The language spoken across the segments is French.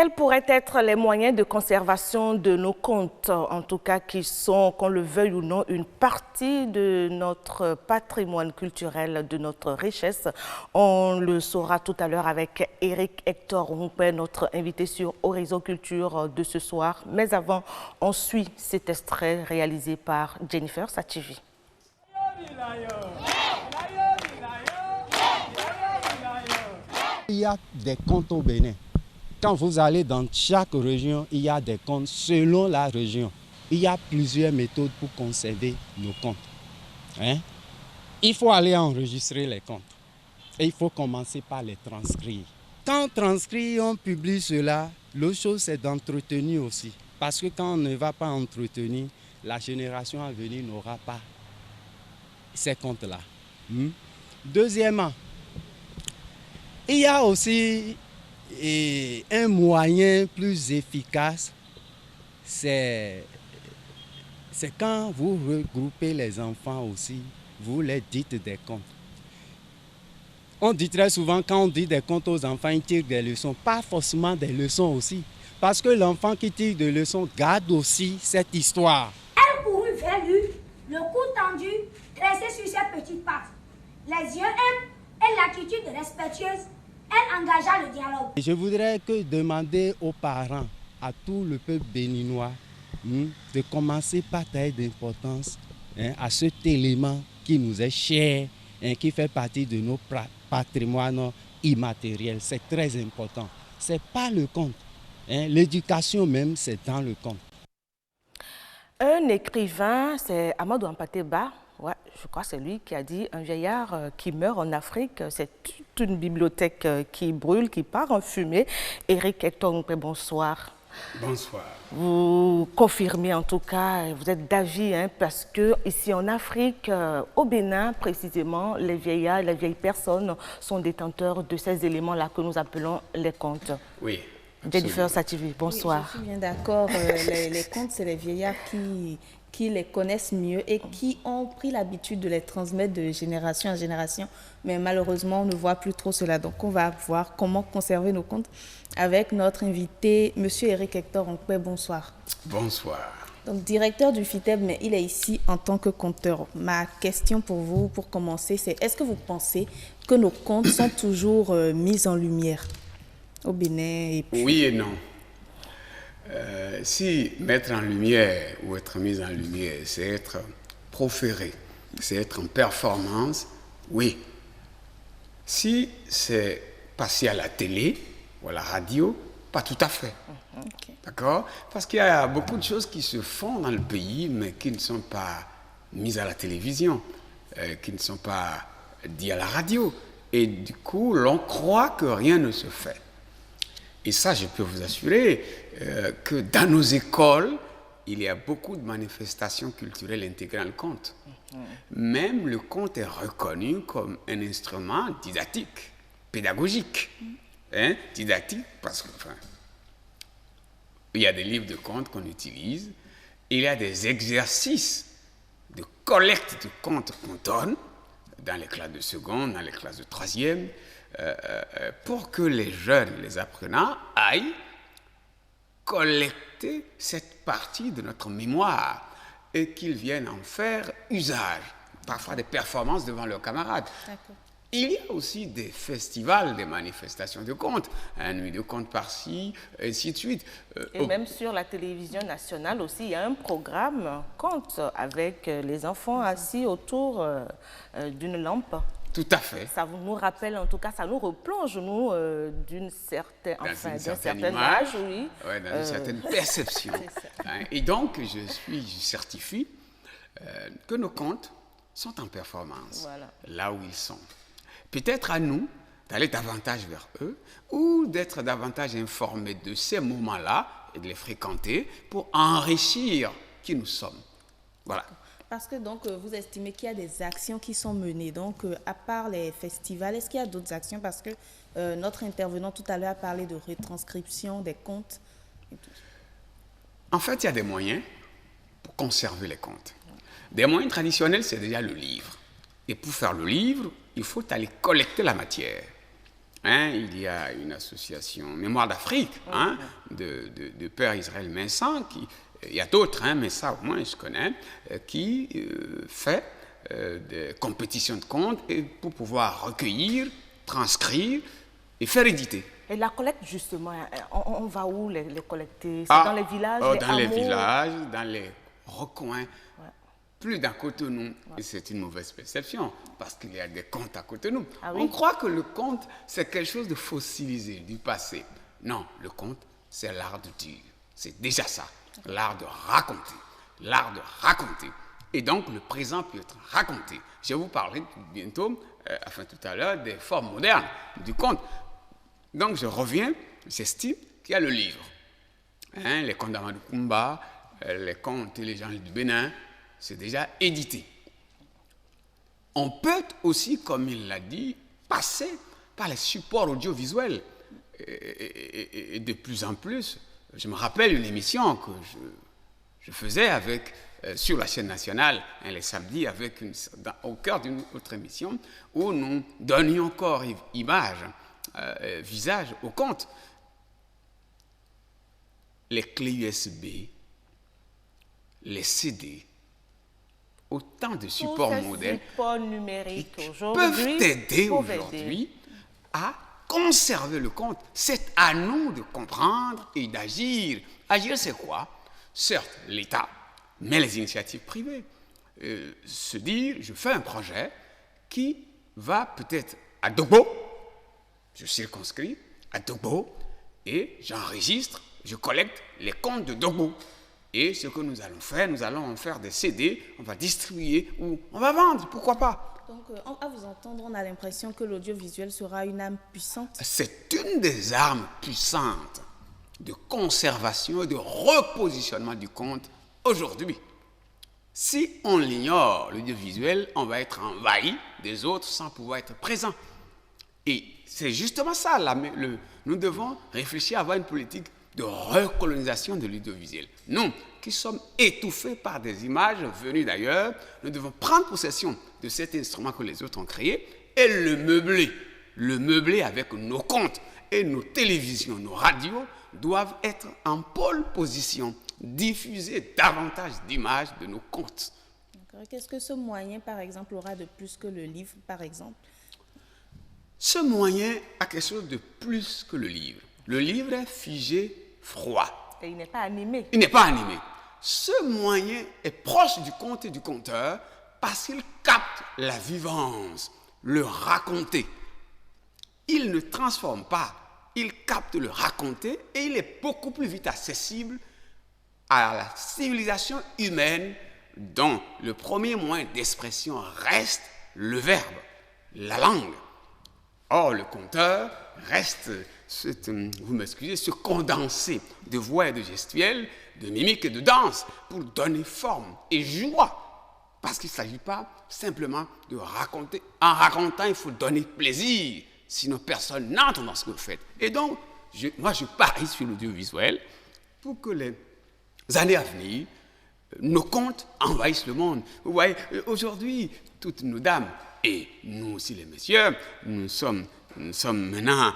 Quels pourraient être les moyens de conservation de nos contes, en tout cas qui sont, qu'on le veuille ou non, une partie de notre patrimoine culturel, de notre richesse? On le saura tout à l'heure avec Éric Hector Roumpé, notre invité sur Horizon Culture de ce soir. Mais avant, on suit cet extrait réalisé par Jennifer Sativi. Il y a des contes au Bénin. Quand vous allez dans chaque région, il y a des contes selon la région. Il y a plusieurs méthodes pour conserver nos contes. Il faut aller enregistrer les contes. Et il faut commencer par les transcrire. Quand on transcrit, on publie cela, l'autre chose c'est d'entretenir aussi. Parce que quand on ne va pas entretenir, la génération à venir n'aura pas ces contes-là. Deuxièmement, il y a aussi un moyen plus efficace, c'est quand vous regroupez les enfants aussi, vous les dites des contes. On dit très souvent, quand on dit des contes aux enfants, ils tirent des leçons. Pas forcément des leçons aussi. Parce que l'enfant qui tire des leçons garde aussi cette histoire. Elle courut vers lui, le cou tendu, tressé sur ses petites pattes. Les yeux humbles et l'attitude respectueuse, elle engagea le dialogue. Je voudrais demander aux parents, à tout le peuple béninois, de commencer par donner d'importance à cet élément qui nous est cher, qui fait partie de nos patrimoines immatériels. C'est très important. Ce n'est pas le conte. L'éducation même, c'est dans le conte. Un écrivain, c'est Amadou Hampâté-Bâ. Ouais, je crois que c'est lui qui a dit un vieillard qui meurt en Afrique, c'est toute une bibliothèque qui brûle, qui part en fumée. Éric Hector Roumpé, bonsoir. Bonsoir. Vous confirmez en tout cas, vous êtes d'avis, parce que ici en Afrique, au Bénin précisément, les vieillards, les vieilles personnes sont détenteurs de ces éléments-là que nous appelons les contes. Oui. Jennifer Sativi, bonsoir. Oui, je suis bien d'accord. Les contes, c'est les vieillards qui les connaissent mieux et qui ont pris l'habitude de les transmettre de génération en génération. Mais malheureusement, on ne voit plus trop cela. Donc, on va voir comment conserver nos contes avec notre invité, M. Éric Hector Roumpé. Bonsoir. Bonsoir. Donc, directeur du FITEB, mais il est ici en tant que conteur. Ma question pour vous, pour commencer, c'est est-ce que vous pensez que nos contes sont toujours mis en lumière au Bénin et puis... Oui et non. Si mettre en lumière ou être mis en lumière, c'est être proféré, c'est être en performance, oui. Si c'est passé à la télé ou à la radio, pas tout à fait. Okay. D'accord? Parce qu'il y a beaucoup de choses qui se font dans le pays, mais qui ne sont pas mises à la télévision, qui ne sont pas dites à la radio. Et du coup, l'on croit que rien ne se fait. Et ça, je peux vous assurer que dans nos écoles, il y a beaucoup de manifestations culturelles intégrant le conte. Même le conte est reconnu comme un instrument didactique, pédagogique. Didactique parce que, il y a des livres de contes qu'on utilise, il y a des exercices de collecte de contes qu'on donne dans les classes de seconde, dans les classes de troisième, pour que les jeunes, les apprenants, aillent collecter cette partie de notre mémoire et qu'ils viennent en faire usage, parfois des performances devant leurs camarades. Il y a aussi des festivals, des manifestations de contes, un nuit de contes par-ci, ainsi de suite. Et même sur la télévision nationale aussi, il y a un programme conte avec les enfants assis autour d'une lampe. Tout à fait. Ça nous rappelle, en tout cas, ça nous replonge, nous, d'un certain âge, oui. Ouais, dans une certaine perception. Et donc, je certifie que nos contes sont en performance, là où ils sont. Peut-être à nous d'aller davantage vers eux ou d'être davantage informés de ces moments-là et de les fréquenter pour enrichir qui nous sommes. Voilà. Parce que donc, vous estimez qu'il y a des actions qui sont menées. Donc, à part les festivals, est-ce qu'il y a d'autres actions? Parce que notre intervenant tout à l'heure a parlé de retranscription des contes. Et tout. En fait, il y a des moyens pour conserver les contes. Des moyens traditionnels, c'est déjà le livre. Et pour faire le livre, il faut aller collecter la matière. il y a une association Mémoire d'Afrique, de Père Israël Vincent, il y a d'autres, mais ça au moins je connais, qui fait des compétitions de contes pour pouvoir recueillir, transcrire et faire éditer. Et la collecte, justement, on va où les collecter? C'est dans les villages, dans les villages, dans les recoins. Plus d'à Cotonou, et c'est une mauvaise perception, parce qu'il y a des contes à Cotonou. On croit que le conte, c'est quelque chose de fossilisé, du passé. Non, le conte, c'est l'art de dire. C'est déjà ça, l'art de raconter. L'art de raconter. Et donc, le présent peut être raconté. Je vais vous parler bientôt, tout à l'heure, des formes modernes du conte. Donc, je reviens, j'estime qu'il y a le livre. Les contes d'Amadou Koumba, les contes et légendes du Bénin, c'est déjà édité. On peut aussi, comme il l'a dit, passer par les supports audiovisuels. Et de plus en plus, je me rappelle une émission que je faisais sur la chaîne nationale, les samedis, au cœur d'une autre émission, où nous donnions corps et visage au conte. Les clés USB, les CD, autant de supports modernes numériques peuvent aider aujourd'hui à conserver le conte. C'est à nous de comprendre et d'agir. Agir, c'est quoi? Certes, l'État, mais les initiatives privées. Se dire, je fais un projet qui va peut-être à Dogbo, je circonscris à Dogbo, et j'enregistre, je collecte les contes de Dogbo. Et ce que nous allons en faire des CD, on va distribuer ou on va vendre, pourquoi pas. Donc, à vous entendre, on a l'impression que l'audiovisuel sera une âme puissante. C'est une des armes puissantes de conservation et de repositionnement du conte aujourd'hui. Si on l'ignore, l'audiovisuel, on va être envahi des autres sans pouvoir être présent. Et c'est justement ça, nous devons réfléchir à avoir une politique de recolonisation de l'audiovisuel. Nous, qui sommes étouffés par des images venues d'ailleurs, nous devons prendre possession de cet instrument que les autres ont créé et le meubler avec nos contes. Et nos télévisions, nos radios doivent être en pôle position, diffuser davantage d'images de nos contes. Qu'est-ce que ce moyen, par exemple, aura de plus que le livre, par exemple? Ce moyen a quelque chose de plus que le livre. Le livre est figé, froid. Et il n'est pas animé. Il n'est pas animé. Ce moyen est proche du conte et du conteur parce qu'il capte la vivance, le raconter. Il ne transforme pas, il capte le raconter et il est beaucoup plus vite accessible à la civilisation humaine dont le premier moyen d'expression reste le verbe, la langue. Or, le conteur reste, vous m'excusez, ce condensé de voix et de gestuels, de mimiques et de danse pour donner forme et joie. Parce qu'il ne s'agit pas simplement de raconter. En racontant, il faut donner plaisir. Sinon, personne n'entre dans ce que vous faites. Et donc, moi, je parie sur l'audiovisuel pour que les années à venir, nos contes envahissent le monde. Vous voyez, aujourd'hui, toutes nos dames, et nous aussi les messieurs, nous sommes maintenant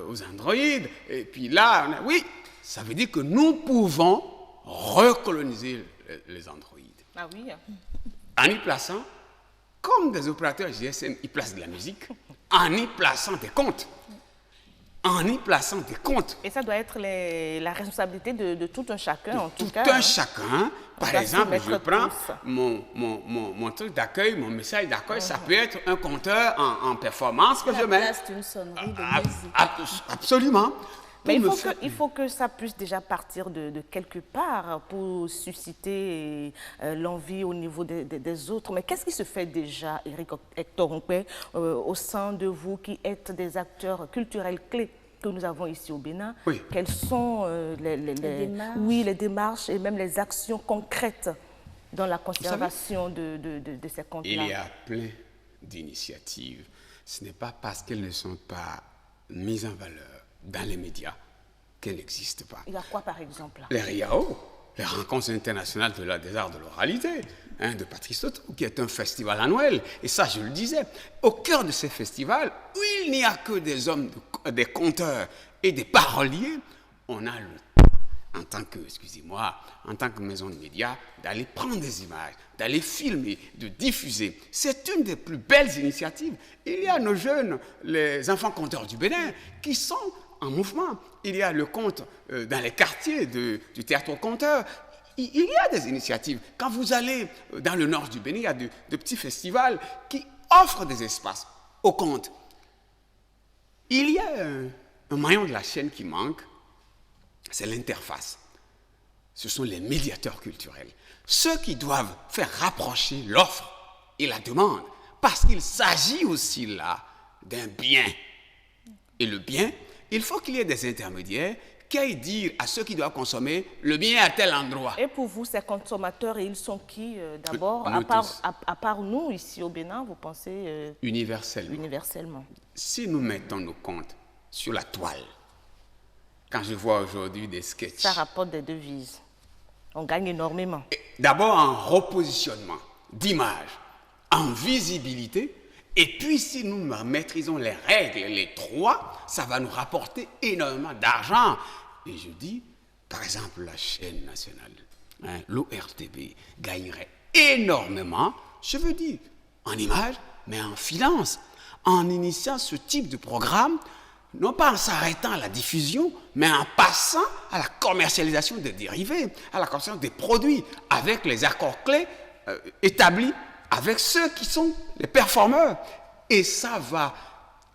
aux androïdes. Et puis là, oui, ça veut dire que nous pouvons recoloniser les androïdes. Ah oui. En y plaçant, comme des opérateurs GSM, ils placent de la musique, en y plaçant des comptes. En y plaçant des comptes. Et ça doit être la responsabilité de tout un chacun, en tout cas. Tout un chacun. Par exemple, je prends mon truc d'accueil, mon message d'accueil, ça peut être un compteur en performance que je mets. La place d'une sonnerie de musique. Absolument. Mais il faut que ça puisse déjà partir de quelque part pour susciter l'envie au niveau des autres. Mais qu'est-ce qui se fait déjà, Eric Hector Onkpé, au sein de vous qui êtes des acteurs culturels clés que nous avons ici au Bénin? Oui. Quelles sont les démarches et même les actions concrètes dans la conservation de ces contes-là? Il y a plein d'initiatives. Ce n'est pas parce qu'elles ne sont pas mises en valeur dans les médias qu'elles n'existent pas. Il y a quoi par exemple? Les RIAO, les rencontres internationales des arts de l'oralité. de Patrice Soto, qui est un festival annuel. Et ça, je le disais, au cœur de ces festivals, où il n'y a que des hommes, des conteurs et des paroliers, on a le en tant que, excusez-moi, en tant que maison de médias, d'aller prendre des images, d'aller filmer, de diffuser. C'est une des plus belles initiatives. Il y a nos jeunes, les enfants conteurs du Bénin, qui sont en mouvement. Il y a le conte dans les quartiers du théâtre aux conteurs. Il y a des initiatives. Quand vous allez dans le nord du Bénin, il y a de petits festivals qui offrent des espaces aux contes. Il y a un maillon de la chaîne qui manque, c'est l'interface. Ce sont les médiateurs culturels. Ceux qui doivent faire rapprocher l'offre et la demande. Parce qu'il s'agit aussi là d'un bien. Et le bien, il faut qu'il y ait des intermédiaires qui aillent dire à ceux qui doivent consommer le bien à tel endroit. Et pour vous, ces consommateurs, ils sont qui d'abord, à part nous, ici au Bénin, vous pensez universellement. Si nous mettons nos comptes sur la toile, quand je vois aujourd'hui des sketchs... Ça rapporte des devises. On gagne énormément. D'abord en repositionnement d'image, en visibilité, et puis si nous maîtrisons les règles, les trois, ça va nous rapporter énormément d'argent. Et je dis, par exemple, la chaîne nationale, l'ORTB, gagnerait énormément, je veux dire, en images, mais en finance, en initiant ce type de programme, non pas en s'arrêtant à la diffusion, mais en passant à la commercialisation des dérivés, à la commercialisation des produits, avec les accords clés établis avec ceux qui sont les performeurs. Et ça va...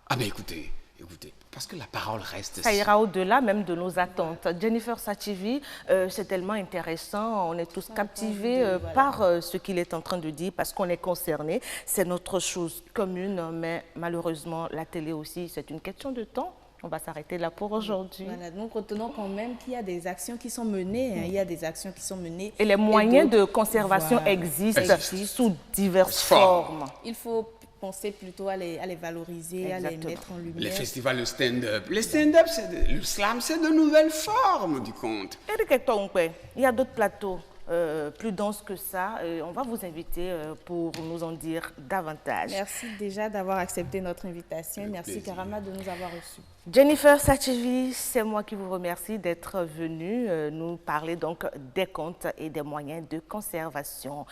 Ah ben écoutez, parce que la parole reste... Ça ira au-delà même de nos attentes. Jennifer Sachivi, c'est tellement intéressant, on est tous captivés par ce qu'il est en train de dire, parce qu'on est concernés. C'est notre chose commune, mais malheureusement, la télé aussi, c'est une question de temps. On va s'arrêter là pour aujourd'hui. Voilà, donc retenons quand même qu'il y a des actions qui sont menées. Il y a des actions qui sont menées. Et les moyens de conservation existent sous diverses formes. Il faut penser plutôt à les valoriser, exactement, à les mettre en lumière. Les festivals de stand-up. Les stand-up, le slam, c'est de nouvelles formes du conte. Il y a d'autres plateaux plus denses que ça. On va vous inviter pour nous en dire davantage. Merci déjà d'avoir accepté notre invitation. Merci Karama de nous avoir reçus. Jennifer Sachivi, c'est moi qui vous remercie d'être venue nous parler donc des contes et des moyens de conservation.